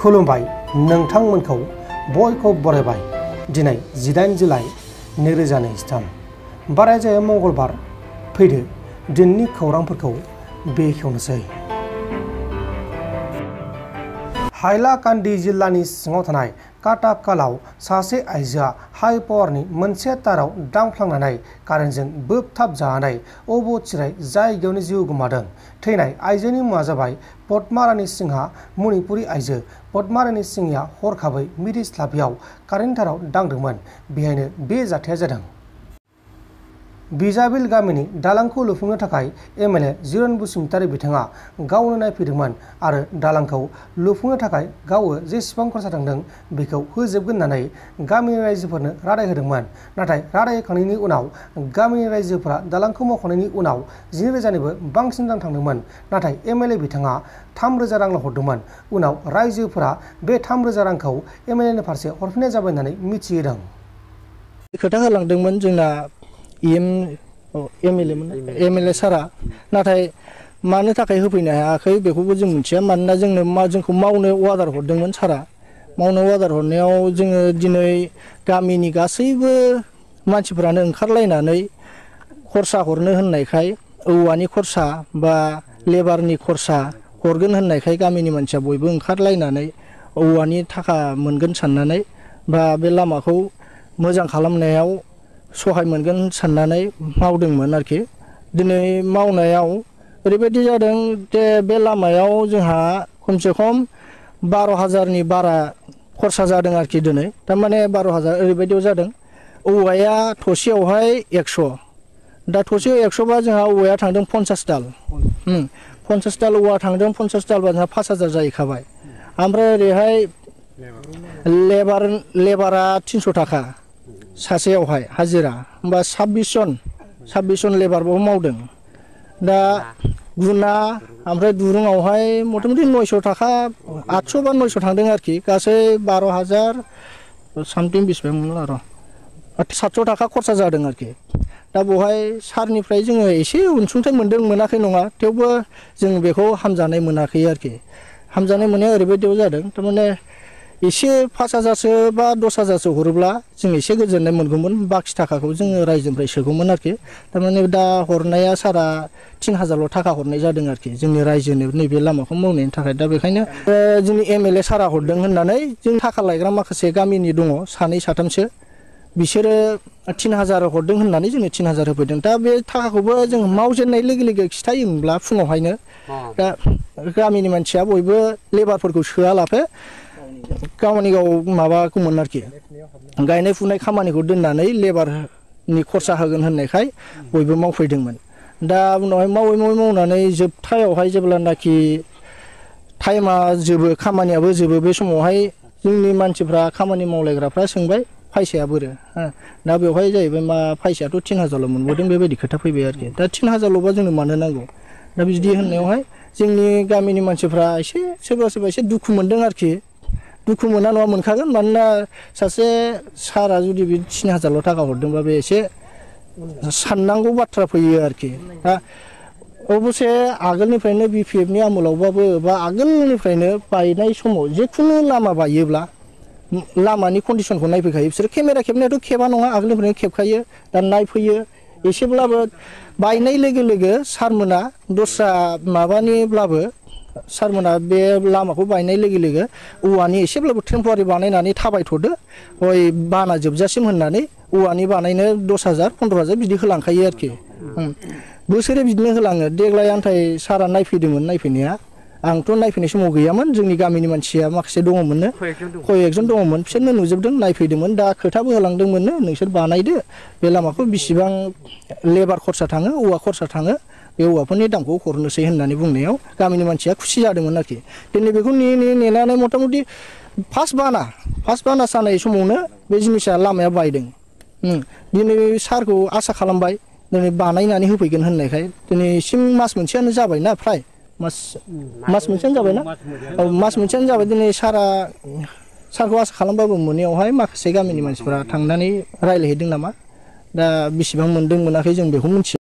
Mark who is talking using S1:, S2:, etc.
S1: खुलुमबाय नोंथांमोनखौ बयखौ बरायबाय। दिनै 18 जुलाइ 2023 बारायजाया मंगलबार। फैदो दिननि खौरांफोरखौ बेखेवनोसै। हाइलाकान्दि जिल्लानि सिङाव थानाय काटाकालाव सासे आइजोआ हाइ पावारनि मोनसे ताराव दांफ्लांनानै कारेन्टजों बोबथाबजानानै अबथिरायै जायगायावनो जिउ गोमादों। थैनाय आइजोनि मुङा जाबाय पद्मा रानी सिंहआ। मणिपुरी आइजो पद्मा रानी सिंहआ हरखाबै मिथिस्लाबियाव कारेन्ट ताराव दांदोंमोन। बेहायनो बे जाथाया जादों। बिजाबिल गामिनि दालांखौ लुफुंनो थाखाय एमएलए जिरन बसुमतारी बिथाङा गावनो नायफैदोंमोन आरो दालांखौ लुफुंनो थाखाय गावो जेसेबां खरसा थांदों बेखौ होजोबगोन होननानै गामिनि रायजोफोरनो रादाय होदोंमोन। नाथाय रादाय होखांनायनि उनाव गामिनि रायजोफोरा दालांखौ मावखांनायनि उनाव 10,000निबो बांसिन रां थांदोंमोन। नाथाय एमएलए बिथाङा 3,000 रांल' हरदोंमोन। उनाव रायजोफोरा बे 3,000 रांखौ एमएलएनि फारसे हरफिननाय जाबाय होननानै मिथिहोदों।
S2: खोथा होलांदोंमोन जोंना एमएलए सारा, नाथाय मानो थाखाय होफैनो हायाखै बेखौबो जों मिथिया। मानोना जोंखौ मावनो अर्डार हरदोंमोन सारा। मावनो अर्डार हरनायाव जोङो दिनै गामिनि गासैबो मानसिफ्रानो ओंखारलायनानै खरसा हरनो होननायखाय, औवानि खरसा बा लेबारनि खरसा हरगोन होननायखाय गामिनि मानसिया बयबो ओंखारलायनानै औवानि थाखा मोनगोन साननानै बा बे लामाखौ मोजां खालामनायाव सहाय मोनगोन साननानै मावदोंमोन आरोखि। दिनै मावनायाव ओरैबायदि जादों जे बे लामायाव जोंहा खमसे खम 12,000नि बारा खरसा जादों आरोखि। दिनै थारमाने 12,000 ओरैबायदियाव जादों। औवाया थसेयावहाय 100, दा थसेयाव 100 बा जोंहा औवाया थांदों 50 दाल। 50 दाल औवा थांदों। 50 दालबा जोंहा 5,000 जाहैखाबाय। ओमफ्राय ओरैहाय लेबारा 300 थाखा सासेयावहाय हाजिरा, होमबा 26 जन लेबारबो मावदों। दा गुना ओमफ्राय दुरुङावहाय मथा-मथि 900 थाखा 800 बा 900 थांदों आरोखि। गासै 12,000 सामथिं बेसेबांमोन आरो 700 थाखा खरसा जादों आरोखि। दा बेवहाय सारनिफ्राय जोङो एसे अनसुंथाइ मोनाखै नङा, थेवबो जों बेखौ हामजानाय मोनाखै आरोखि। हामजानाय मोननाया ओरैबायदियाव जादों, थारमाने एसे 5,000सो बा 10,000सो हरोब्ला जों एसे गोजोननाय मोनगौमोन। बाखि थाखाखौ जोङो रायजोनिफ्राय सोगौमोन आरोखि। थारमाने दा हरनाया सारा 3,000ल' थाखा हरनाय जादों आरोखि जोंनि रायजोनो नैबे लामाखौ मावनायनि थाखाय। दा बेखायनो जोंनि एमएलए सारा हरदों होननानै जों थाखा लायग्रा माखासे गामिनि दङ 2-3सो, बिसोरो 3,000 हरदों होननानै जोंनो 3,000 होफैदों। दा बे थाखाखौबो जों मावजेननाय लोगो लोगो खिथायोमोनब्ला फुङावहायनो, दा गामिनि मानसिया बयबो लेबारफोरखौ सोआलाफे गावनि गाव माबाखौमोन आरोखि, गायनाय फुनाय खामानिखौ दोननानै लेबारनि खरसा होगोन होननायखाय बयबो मावफैदोंमोन। दा उनावहाय मावै मावनानै जोबथायावहाय जेब्लानाखि टाइमा जोबो, खामानियाबो जोबो, बे समावहाय जोंनि मानसिफ्रा खामानि मावलायग्राफ्रा सोंबाय फैसाया बोरो। दा बेवहाय जाहैबाय मा, फैसायाथ' 3,000ल' मोनबोदों बेबायदि खोथा फैबाय आरोखि। दा 3,000ल'बा जोंनो मानो नांगौ। दा बिदि होननायावहाय जोंनि गामिनि मानसिफ्रा एसे सोरबा एसे दुखु मोनदों आरोखि। दुखु मोना नङा, मोनखागोन। मानोना सासे सारा जुदि बे 3,000ल' थाखा हरदोंबा बे एसे साननांगौ बाथ्रा फैयो आरोखि। दा अबसे आगोलनिफ्रायनो बिपिएफनि आमोलावबाबो बा आगोलनिफ्रायनो बायनाय समाव जिखुनु लामा बायोब्ला लामानि कन्डिसनखौ नायफैखायो बिसोरो। केमेरा खेबनायाथ' खेबा नङा, आगोलनिफ्रायनो खेबखायो। दा नायफैयो एसेब्लाबो बायनाय लोगो लोगो सारमोना दस्रा माबानिब्लाबो सारमोना बे लामाखौ बायनाय लोगो लोगो औवानि एसेब्लाबो टेम्परारि बानायनानै थाबायथ'दो हय बाना जोबजासिम होननानै औवानि बानायनो 10,000 15,000 बिदि होलांखायो आरोखि। बोसोरे बिदिनो होलाङो। देग्लाय आन्थाय सारा नायफैदोंमोन। नायफैनाया आंथ' नायफैनाय समाव गैयामोन। जोंनि गामिनि मानसिया माखासे दङमोननो, कय-एकजन दङमोन, बिसोरनो नुजोबदों, नायफैदोंमोन। दा खोथाबो होलांदोंमोननो, नोंसोर बानायदो बे लामाखौ, बिसिबां लेबार खरसा थाङो, औवा खरसा थाङो, बे औवाफोरनि दामखौ हरनोसै होननानै बुंनायाव गामिनि मानसिया खुसि जादोंमोन आरोखि। दिनै बेखौ नेनानै मथा-मथि फार्स्ट बाना जानाय समावनो बे जिनिसा लामाया बायदों। दिनै सारखौ आसा खालामबाय दिनै बानायनानै होफैगोन होननायखाय। दिनैसिम मास मोनसेयानो जाबायना, फ्राय मास मोनसेयानो जाबायना, औ मास मोनसेयानो जाबाय। दिनै सारखौ आसा खालामबाबो मोनैयावहाय माखासे गामिनि मानसिफ्रा थांनानै रायज्लायहैदों नामा। दा बेसेबां मोनदों मोनाखै जों बेखौ मिथिया।